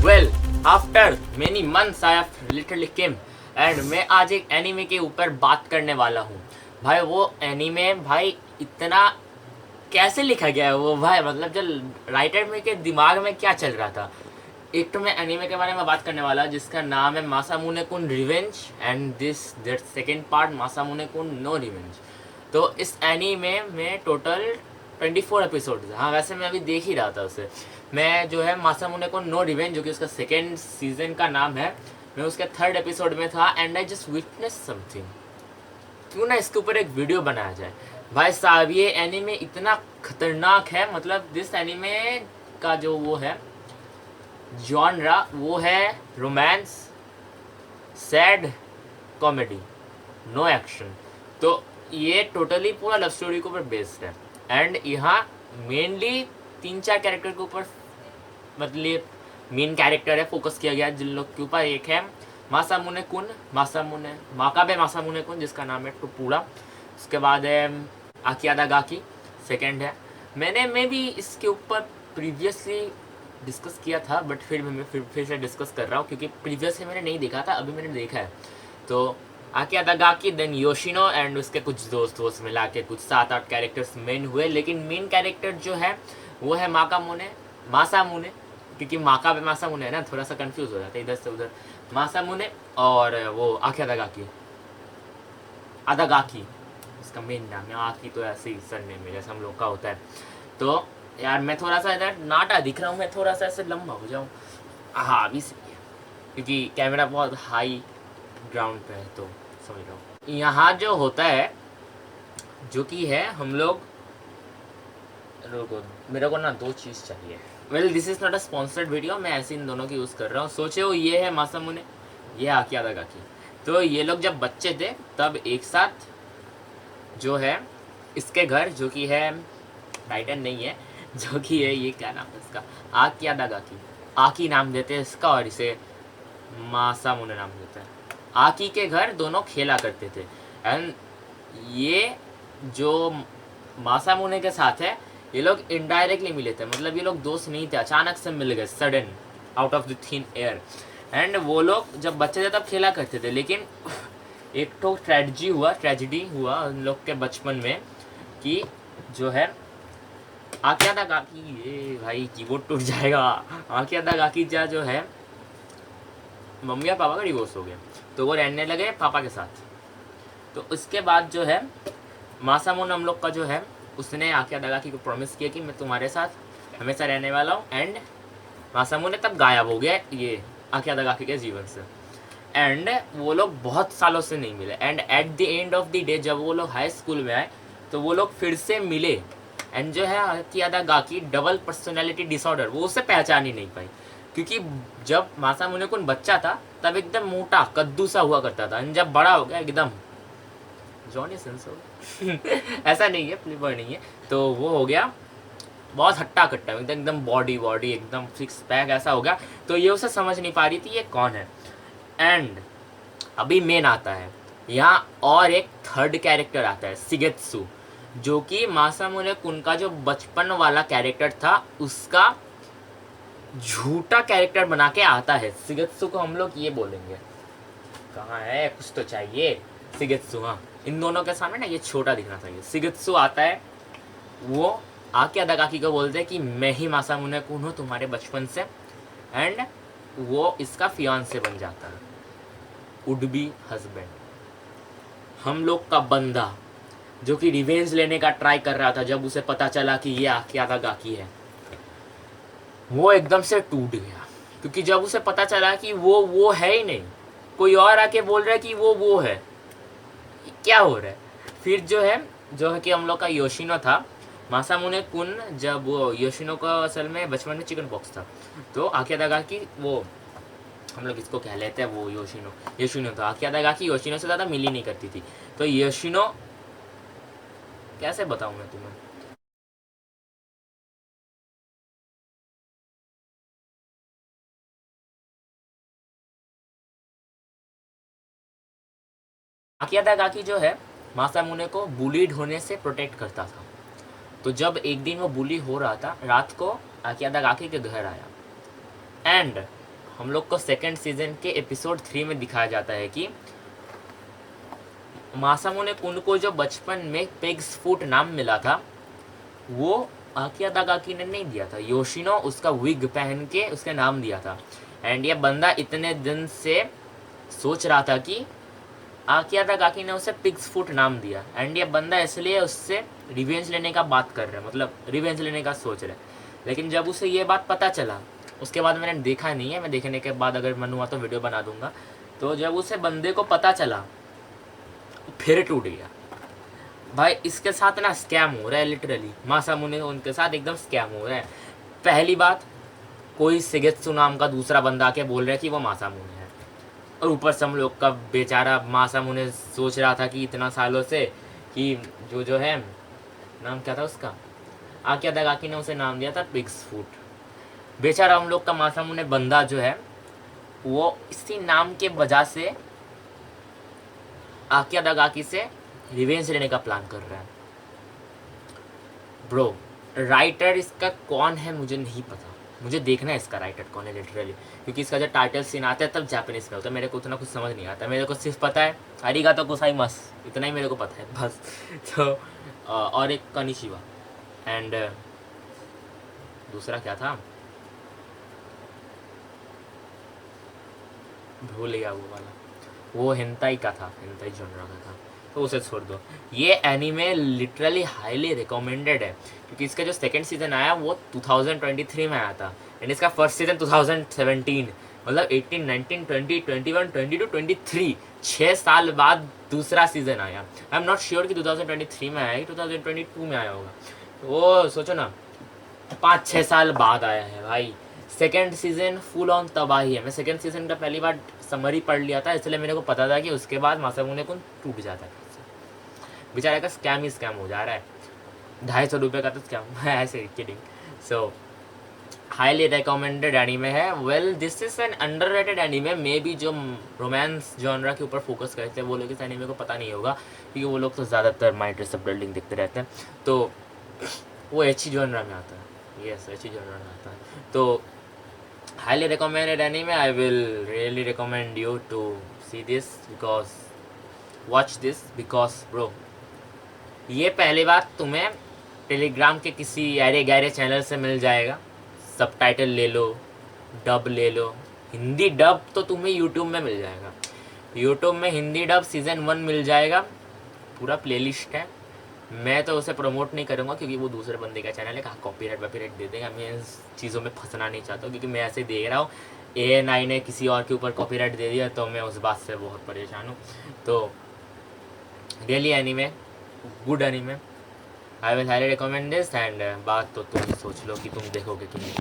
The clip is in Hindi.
Well after many months I have literally came and मैं आज एक एनीमे के ऊपर बात करने वाला हूँ। भाई वो एनीमे भाई इतना कैसे लिखा गया है वो भाई, मतलब जब राइटर में के दिमाग में क्या चल रहा था। एक तो मैं एनीमे के बारे में बात करने वाला जिसका नाम है Masamune kun revenge and this that second part Masamune kun no revenge. तो इस एनीमे में टोटल 24 एपिसोड। हाँ वैसे मैं अभी देख ही रहा था उसे। मैं जो है मासामुने को नो रिवेंज, जो कि उसका सेकेंड सीजन का नाम है, मैं उसके थर्ड एपिसोड में था and I just witness something. क्यों ना इसके ऊपर एक वीडियो बनाया जाए। भाई साहब ये एनीमे इतना खतरनाक है, मतलब दिस एनीमे का जो वो है जॉनरा वो है romance, sad, comedy, no action. तो ये टोटली पूरा लव स्टोरी के ऊपर बेस्ड है एंड यहाँ मेनली 3-4 कैरेक्टर के ऊपर, मतलब मेन कैरेक्टर है, फोकस किया गया जिन लोग के ऊपर। एक है मासामुने कुन, माकाबे मासामुने कुन जिसका नाम है टोपूरा। उसके बाद है आकियादागाकी, सेकेंड है। मैं भी इसके ऊपर प्रीवियसली डिस्कस किया था बट मैं फिर से डिस्कस कर रहा हूँ क्योंकि प्रीवियसली मैंने नहीं देखा था, अभी मैंने देखा है। तो आकियादागाकी, देन योशिनो एंड उसके कुछ दोस्त मिला के कुछ 7-8 कैरेक्टर्स मेन हुए। लेकिन मेन कैरेक्टर जो है वो है मासामुने, क्योंकि माका पे मासामुने है ना, थोड़ा सा कंफ्यूज हो जाता है इधर से उधर। मासामुने और वो आकियादागाकी, आदागाकी इसका मेन नाम है। आकी तो ऐसे ही सरनेम है जैसे हम लोग का होता है। तो यार मैं थोड़ा सा इधर नाटा दिख रहा हूँ, मैं थोड़ा सा ऐसे लंबा हो जाऊँ। हाँ अभी सही है क्योंकि कैमरा बहुत हाई ग्राउंड पे है तो समझ रहा हूँ। यहाँ जो होता है जो कि है हम लोग, रुको मेरे को ना 2 चीज़ चाहिए। Well this is not a sponsored video, मैं ऐसे इन दोनों की यूज़ कर रहा हूँ। सोचे हो ये है मासामुने, ये आकियादागाकी। तो ये लोग जब बच्चे थे तब एक साथ जो है इसके घर, जो कि है टाइटन नहीं है, जो कि है ये क्या नाम है इसका, आकियादागाकी, आकी नाम देते हैं इसका और इसे मासामुने नाम देते हैं। आकी के घर दोनों खेला करते थे एंड ये जो मासामुने के साथ है ये लोग इनडायरेक्टली मिले थे, मतलब ये लोग दोस्त नहीं थे, अचानक से मिल गए, sudden out of the thin air. And वो लोग जब बच्चे थे तब खेला करते थे, लेकिन एक तो ट्रेजिडी हुआ उन लोग के बचपन में कि जो है आकियादागाकी, ये भाई कीबोर्ड टूट जाएगा। आकियादागाकी जो है मम्मी और पापा का डिवोर्स हो गया तो वो रहने लगे पापा के साथ। तो उसके बाद जो है मासामुने हम लोग का जो है उसने आकियादागाकी को प्रॉमिस किया कि मैं तुम्हारे साथ हमेशा रहने वाला हूँ एंड मासामुने तब गायब हो गया ये आकियादागाकी के जीवन से एंड वो लोग बहुत सालों से नहीं मिले and at the end of the day जब वो लोग हाई स्कूल में आए तो वो लोग फिर से मिले एंड जो है आकियादागाकी डबल पर्सनैलिटी डिसऑर्डर, वो उसे पहचान ही नहीं पाई क्योंकि जब मासामुने कुन बच्चा था तब एकदम मोटा कद्दू सा हुआ करता था एंड जब बड़ा हो गया एकदम जॉनी सिंसो ऐसा नहीं है, फ्लिपर नहीं है, तो वो हो गया बहुत हट्टा कट्टा, एकदम बॉडी एकदम सिक्स पैक ऐसा हो गया। तो ये उसे समझ नहीं पा रही थी ये कौन है। एंड अभी मेन आता है यहाँ, और एक थर्ड कैरेक्टर आता है शिगेत्सु, जो कि मासामुने कुन का जो बचपन वाला कैरेक्टर था उसका झूठा कैरेक्टर बना के आता है। शिगेत्सु को हम लोग ये बोलेंगे, कहाँ है, कुछ तो चाहिए। शिगेत्सु, हाँ इन दोनों के सामने ना ये छोटा दिखना चाहिए। शिगेत्सु आता है, वो आकियादागाकी को बोलते हैं कि मैं ही मासामुने कुन हूँ तुम्हारे बचपन से एंड वो इसका फियांसे बन जाता है, वुड बी हस्बैंड, हम लोग का बंदा, जो कि रिवेंज लेने का ट्राई कर रहा था। जब उसे पता चला कि ये आकियादागाकी है वो एकदम से टूट गया क्योंकि जब उसे पता चला कि वो है ही नहीं, कोई और आके बोल रहा है कि वो है, क्या हो रहा है। फिर जो है कि हम लोग का योशिनो था, मासामुने कुन जब वो योशिनो का असल में बचपन में चिकन पॉक्स था तो आकियादागाकी, वो हम लोग इसको कह लेते हैं वो योशिनो था। आकियादागाकी योशिनो से ज़्यादा मिल ही नहीं करती थी। तो योशिनो, कैसे बताऊँ मैं तुम्हें, आकियादागाकी जो है मासामुने को बुलीड होने से प्रोटेक्ट करता था। तो जब एक दिन वो बुली हो रहा था, रात को आकियादागाकी के घर आया एंड हम लोग को सेकंड सीजन के एपिसोड 3 में दिखाया जाता है कि मासामुने कुन को जो बचपन में पिग्स फूट नाम मिला था वो आकिया ताकाकी ने नहीं दिया था, योशिनो उसका विग पहन के उसके नाम दिया था। एंड ये बंदा इतने दिन से सोच रहा था कि आकिया ताकाकी ने उसे पिग्स फूट नाम दिया, एंड ये बंदा इसलिए उससे रिवेंज लेने का बात कर रहा है, मतलब रिवेंज लेने का सोच रहा है। लेकिन जब उसे ये बात पता चला, उसके बाद मैंने देखा नहीं है, मैं देखने के बाद अगर मन हुआ तो वीडियो बना दूंगा। तो जब उसे बंदे को पता चला फिर टूट गया। भाई इसके साथ ना स्कैम हो रहा है लिटरली, मासामुने उनके साथ एकदम स्कैम हो रहा है। पहली बात, कोई सिगेत्सु नाम का दूसरा बंदा आके बोल रहा है कि वो मासामुने है, और ऊपर से हम लोग का बेचारा मासामुने सोच रहा था कि इतना सालों से कि जो है नाम क्या था उसका, आकिया ताकाकी ने उसे नाम दिया था पिग्स फूट। बेचारा हम लोग का मासामुने बंदा जो है वो इसी नाम के वजह से आकिया ताकाकी से रिवेंज लेने का प्लान कर रहा है। ब्रो राइटर इसका कौन है मुझे नहीं पता, मुझे देखना है इसका राइटर कौन है लिटरली, क्योंकि इसका जब टाइटल सीन आता है तब जापानीज में होता है, मेरे को उतना कुछ समझ नहीं आता। मेरे को सिर्फ पता है अरिगातो गोजाइमासु, इतना ही मेरे को पता है बस। तो और एक कनिशिवा, एंड दूसरा क्या था भूल गया वो वाला, वो हेंताई का था, हेंताई जॉनरा का था, तो उसे छोड़ दो। ये एनीमे लिटरली हाईली रिकमेंडेड है, क्योंकि इसका जो सेकंड सीजन आया वो 2023 में आया था, एंड इसका फर्स्ट सीजन 2017, मतलब 18, 19, 20, 21, 22, 23 6 साल बाद दूसरा सीजन आया। आई एम नॉट श्योर कि 2023 में आया, 2022 में आया होगा। वो सोचो ना 5-6 साल बाद आया है भाई। सेकेंड सीजन फुल ऑन तबाही है। मैं सेकेंड सीजन का पहली बार समरी पढ़ लिया था, इसलिए मेरे को पता था कि उसके बाद मासामुने कुन टूट जाता है। बेचारे का स्कैम ही स्कैम हो जा रहा है, 250 रुपये का तो स्कैम ऐसे kidding. So highly recommended anime है। Well this is an underrated anime, maybe जो रोमांस जॉनरा के ऊपर फोकस करते हैं वो लोग इस एनीमे को पता नहीं होगा, क्योंकि वो लोग तो ज़्यादातर माइंड रेसअप बिल्डिंग देखते रहते हैं, तो वो एची जॉनरा में आता है। यस एची जॉनरा में आता है। तो highly recommended anime. I will really recommend you to see this because watch this because bro ये पहली बात तुम्हें टेलीग्राम के किसी अरे गहरे चैनल से मिल जाएगा, सबटाइटल ले लो, डब ले लो। हिंदी डब तो तुम्हें यूट्यूब में मिल जाएगा, यूट्यूब में हिंदी डब सीज़न 1 मिल जाएगा, पूरा प्लेलिस्ट है। मैं तो उसे प्रमोट नहीं करूँगा क्योंकि वो दूसरे बंदे का चैनल है, कहाँ कॉपीराइट वापीराइट दे देगा। मैं इस चीज़ों में फंसना नहीं चाहता हूँ, क्योंकि मैं ऐसे देख रहा हूँ ANI ने किसी और के ऊपर कॉपीराइट दे दिया, तो मैं उस बात से बहुत परेशान हूँ। तो really anime, good anime, I will highly recommend this. And बात तो तुम सोच लो कि तुम देखोगे कि नहीं।